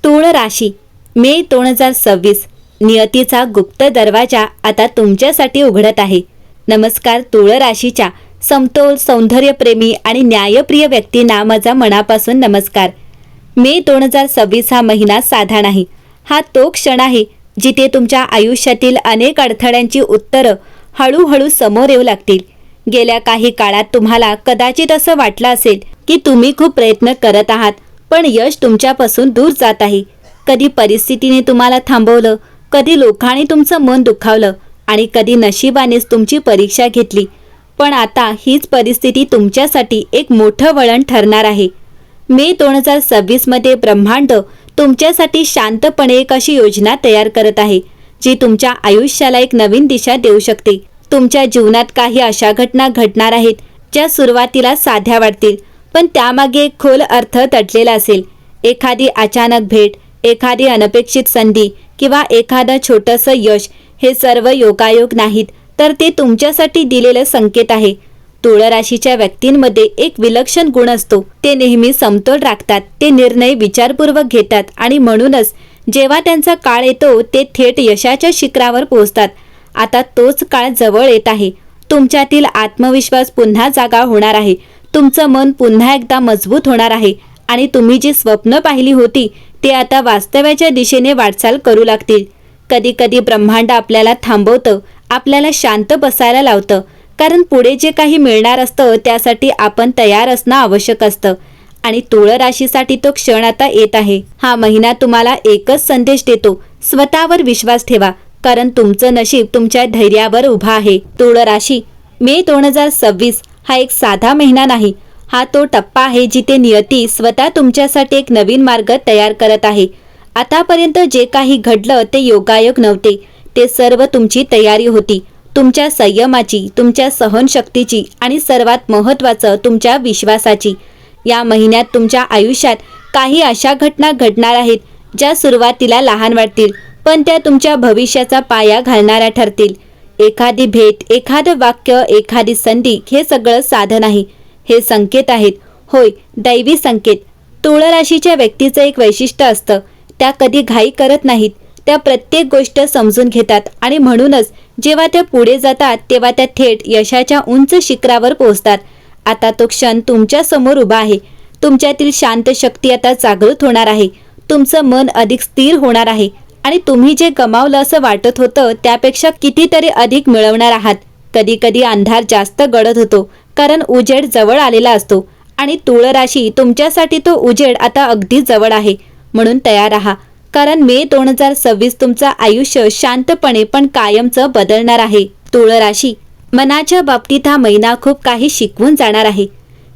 तूळ राशी मे 2026 नियतीचा गुप्त दरवाजा आता तुमच्यासाठी उघडत आहे. नमस्कार तूळ राशीच्या समतोल सौंदर्यप्रेमी आणि न्यायप्रिय व्यक्तींना माझा मनापासून नमस्कार. मे 2026 हा महिना साधा नाही. हा तो क्षण आहे जिथे तुमच्या आयुष्यातील अनेक अडथळ्यांची उत्तरं हळूहळू समोर येऊ लागतील. गेल्या काही काळात तुम्हाला कदाचित असं वाटलं असेल की तुम्ही खूप प्रयत्न करत आहात, पण यश तुमच्यापासून दूर जात आहे. कधी परिस्थितीने तुम्हाला थांबवलं, कधी लोकांनी तुमचं मन दुखावलं आणि कधी नशिबानेच तुमची परीक्षा घेतली. पण आता हीच परिस्थिती तुमच्यासाठी एक मोठं वळण ठरणार आहे. मे 2026 मध्ये ब्रह्मांड तुमच्यासाठी शांतपणे एक अशी योजना तयार करत आहे जी तुमच्या आयुष्याला एक नवीन दिशा देऊ शकते. तुमच्या जीवनात काही अशा घटना घडणार आहेत ज्या सुरुवातीला साध्या वाटतील, पण त्यामागे एक खोल अर्थ दडलेला असेल. एखादी अचानक भेट, एखादी अनपेक्षित संधी किंवा एखादं छोटंसं यश, हे सर्व योगायोग नाहीत, तर ते तुमच्यासाठी दिलेलं संकेत आहे. तूळ राशीच्या व्यक्तींमध्ये एक विलक्षण गुण असतो. ते नेहमी समतोल राखतात, ते निर्णय विचारपूर्वक घेतात आणि म्हणूनच जेव्हा त्यांचा काळ येतो ते थेट यशाच्या शिखरावर पोहोचतात. आता तोच काळ जवळ येत आहे. तुमच्यातील आत्मविश्वास पुन्हा जागा होणार आहे. तुमचं मन पुन्हा एकदा मजबूत होणार आहे आणि तुम्ही जी स्वप्न पाहिली होती ते आता वास्तव्याच्या दिशेने वाटचाल करू लागतील. कधी कधी ब्रह्मांड आपल्याला थांबवतं, आपल्याला शांत बसायला लावतं, कारण पुढे जे काही मिळणार असतं त्यासाठी आपण तयार असणं आवश्यक असतं. आणि तूळ राशीसाठी तो क्षण आता येत आहे. हा महिना तुम्हाला एकच संदेश देतो: स्वतःवर विश्वास ठेवा, कारण तुमचं नशीब तुमच्या धैर्यावर उभं आहे. तूळ राशी, मे 2026 हा एक साधा महिना नाही. हा तो टप्पा आहे जिथे नियती स्वतः तुमच्यासाठी एक नवीन मार्ग तयार करत आहे. आतापर्यंत जे काही घडलं ते योगायोग नव्हते, ते सर्व तुमची तयारी होती. तुमच्या संयमाची, तुमच्या सहनशक्तीची आणि सर्वात महत्त्वाचं तुमच्या विश्वासाची. या महिन्यात तुमच्या आयुष्यात काही अशा घटना घडणार आहेत ज्या सुरुवातीला लहान वाटतील, पण त्या तुमच्या भविष्याचा पाया घालणाऱ्या ठरतील. एखादी भेट, एखादं वाक्य, एखादी संधी, हे सगळं साधं नाही, हे संकेत आहेत. होय, दैवी संकेत. तूळ राशीच्या व्यक्तीचं एक वैशिष्ट्य असतं: त्या कधी घाई करत नाहीत. त्या प्रत्येक गोष्ट समजून घेतात आणि म्हणूनच जेव्हा त्या पुढे जातात तेव्हा त्या थेट यशाच्या उंच शिखरावर पोहोचतात. आता तो क्षण तुमच्या समोर उभा आहे. तुमच्यातील शांत शक्ती आता जागृत होणार आहे. तुमचं मन अधिक स्थिर होणार आहे आणि तुम्ही जे गमावलं असं वाटत होतं त्यापेक्षा कितीतरी अधिक मिळवणार आहात. कधी कधी अंधार जास्त गडद होतो कारण उजेड जवळ आलेला असतो आणि तूळ राशी तुमच्यासाठी तो उजेड आता अगदी जवळ आहे. म्हणून तयार राहा, कारण मे 2026 तुमचं आयुष्य शांतपणे पण कायमचं बदलणार आहे. तूळ राशी, मनाच्या बाबतीत हा महिना खूप काही शिकवून जाणार आहे.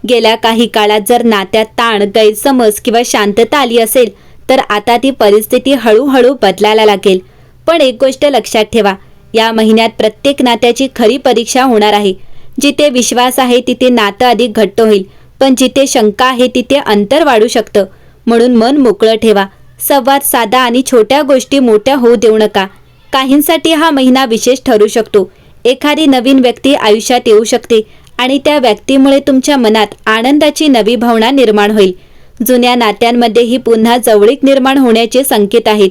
गेल्या काही काळात जर नात्यात ताण, गैरसमज किंवा शांतता आली असेल तर आता ती परिस्थिती हळूहळू बदलायला लागेल. पण एक गोष्ट लक्षात ठेवा: या महिन्यात प्रत्येक नात्याची खरी परीक्षा होणार आहे. जिथे विश्वास आहे तिथे नातं अधिक घट्ट होईल, पण जिथे शंका आहे तिथे अंतर वाढू शकतं. म्हणून मन मोकळं ठेवा. संवाद साधा आणि छोट्या गोष्टी मोठ्या होऊ देऊ नका. काहींसाठी हा महिना विशेष ठरू शकतो. एखादी नवीन व्यक्ती आयुष्यात येऊ शकते आणि त्या व्यक्तीमुळे तुमच्या मनात आनंदाची नवी भावना निर्माण होईल. जुन्या नात्यांमध्येही पुन्हा जवळीक निर्माण होण्याचे संकेत आहेत.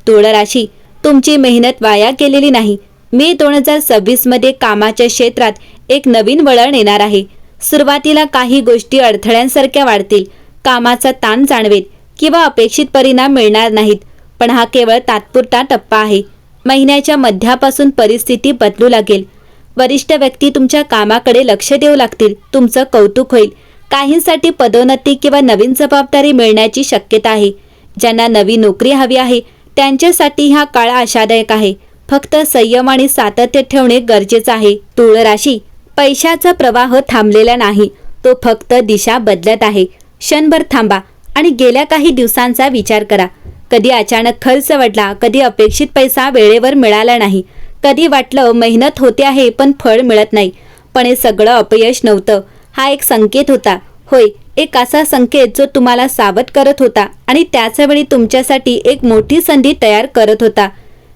तूळ राशी, तुमची मेहनत वाया गेलेली नाही. मे 2026 मध्ये कामाच्या क्षेत्रात एक नवीन वळण येणार आहे. सुरुवातीला काही गोष्टी अडथळ्यांसारख्या वाढतील, कामाचा ताण जाणवेल किंवा अपेक्षित परिणाम मिळणार नाहीत, पण हा केवळ तात्पुरता टप्पा आहे. महिन्याच्या मध्यापासून परिस्थिती बदलू लागेल. वरिष्ठ व्यक्ती तुमच्या कामाकडे लक्ष देऊ लागतील. तुमचं कौतुक होईल. काहींसाठी पदोन्नती किंवा नवीन जबाबदारी मिळण्याची शक्यता आहे. ज्यांना नवी नोकरी हवी आहे त्यांच्यासाठी हा काळ आशादायक आहे. फक्त संयम आणि सातत्य ठेवणे गरजेचं आहे. तूळ राशी, पैशाचा प्रवाह थांबलेला नाही, तो फक्त दिशा बदलत आहे. क्षणभर थांबा आणि गेल्या काही दिवसांचा विचार करा. कधी अचानक खर्च वाढला, कधी अपेक्षित पैसा वेळेवर मिळाला नाही, कधी वाटलं मेहनत होते आहे पण फळ मिळत नाही. पण हे सगळं अपयश नव्हतं, हा एक संकेत होता. होय, एक असा संकेत जो तुम्हाला सावध करत होता आणि त्याचवेळी तुमच्यासाठी एक मोठी संधी तयार करत होता.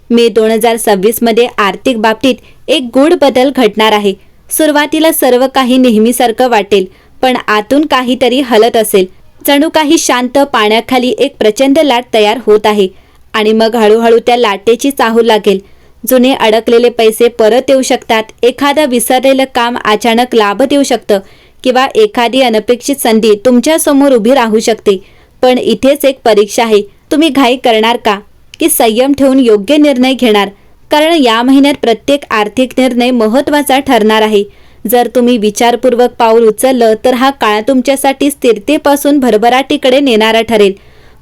मे 2026 मध्ये आर्थिक बाबतीत एक गूढ बदल घडणार आहे. सुरुवातीला सर्व काही नेहमीसारखं वाटेल, पण आतून काहीतरी हलत असेल. जणू काही शांत पाण्याखाली एक प्रचंड लाट तयार होत आहे आणि मग हळूहळू त्या लाटेची चाहूल लागेल. जुने अडकलेले पैसे परत येऊ शकतात, एखादं विसरलेलं काम अचानक लाभत येऊ शकतं किंवा एखादी अनपेक्षित संधी तुमच्या समोर उभी राहू शकते. पण इथेच एक परीक्षा आहे. तुम्ही घाई करणार का की संयम ठेवून योग्य निर्णय घेणार? कारण या महिन्यात प्रत्येक आर्थिक निर्णय महत्त्वाचा ठरणार आहे. जर तुम्ही विचारपूर्वक पाऊल उचललं तर हा काळ तुमच्यासाठी स्थिरतेपासून भरभराटीकडे नेणारा ठरेल.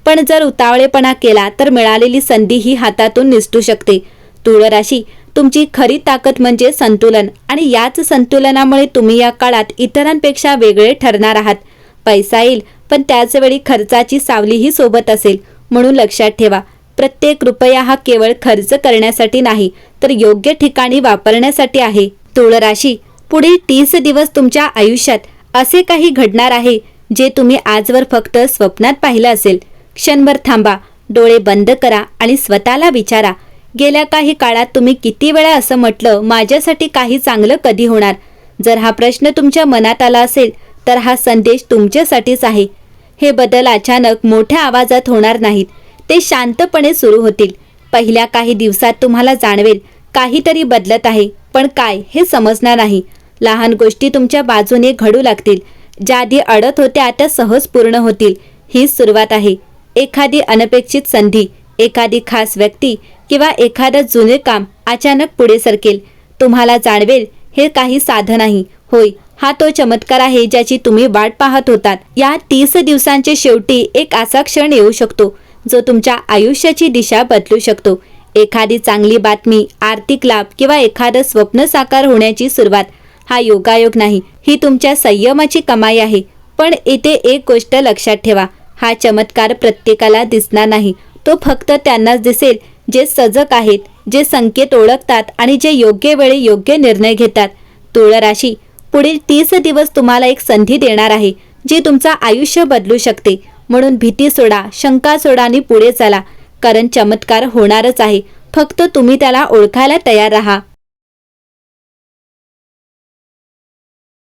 पण जर उतावळेपणा केला तर मिळालेली संधी ही हातातून निसटू शकते. तुळ राशी, तुमची खरी ताकद म्हणजे संतुलन आणि याच संतुलनामुळे तुम्ही या काळात इतरांपेक्षा वेगळे ठरणार आहात. पैसा येईल पण त्याच वेळी खर्चाची सावलीही सोबत असेल. म्हणून लक्षात ठेवा, प्रत्येक रुपया हा केवळ खर्च करण्यासाठी नाही तर योग्य ठिकाणी वापरण्यासाठी आहे. तुळ राशी, पुढील 30 दिवस तुमच्या आयुष्यात असे काही घडणार आहे जे तुम्ही आजवर फक्त स्वप्नात पाहिलं असेल. क्षणभर थांबा, डोळे बंद करा आणि स्वतःला विचारा, गेल्या काही काळात तुम्ही किती वेळा असं म्हटलं, माझ्यासाठी काही चांगलं कधी होणार? जर हा प्रश्न तुमच्या मनात आला असेल तर हा संदेश तुमच्यासाठीच आहे. हे बदल अचानक मोठ्या आवाजात होणार नाहीत, ते शांतपणे सुरू होतील. पहिल्या काही दिवसात तुम्हाला जाणवेल काहीतरी बदलत आहे, पण काय हे समजणार नाही. लहान गोष्टी तुमच्या बाजूने घडू लागतील, ज्या आधी अडत होत्या त्या सहज पूर्ण होतील. हीच सुरुवात आहे. एखादी अनपेक्षित संधी, एखादी खास व्यक्ती किंवा एखादं जुने काम अचानक पुढे सरकेल. तुम्हाला जाणवेल हे काही साधं नाही, होय, हा तो चमत्कार आहे ज्याची तुम्ही वाट पाहत होतात. या 30 दिवसांच्या शेवटी एक असा क्षण येऊ शकतो जो तुमच्या आयुष्याची दिशा बदलू शकतो. एखादी चांगली बातमी, आर्थिक लाभ किंवा एखादं स्वप्न साकार होण्याची सुरुवात. हा योगायोग नाही, ही तुमच्या संयमाची कमाई आहे. पण इथे एक गोष्ट लक्षात ठेवा, हा चमत्कार प्रत्येकाला दिसणार नाही. तो फक्त त्यांनाच दिसेल जे सजग आहेत, जे संकेत ओळखतात आणि जे योग्य वेळी योग्य निर्णय घेतात. तुळ राशी, पुढील 30 दिवस तुम्हाला एक संधी देणार आहे जी तुमचं आयुष्य बदलू शकते. म्हणून भीती सोडा, शंका सोडा आणि पुढे चला, कारण चमत्कार होणारच आहे. फक्त तुम्ही त्याला ओळखायला तयार राहा.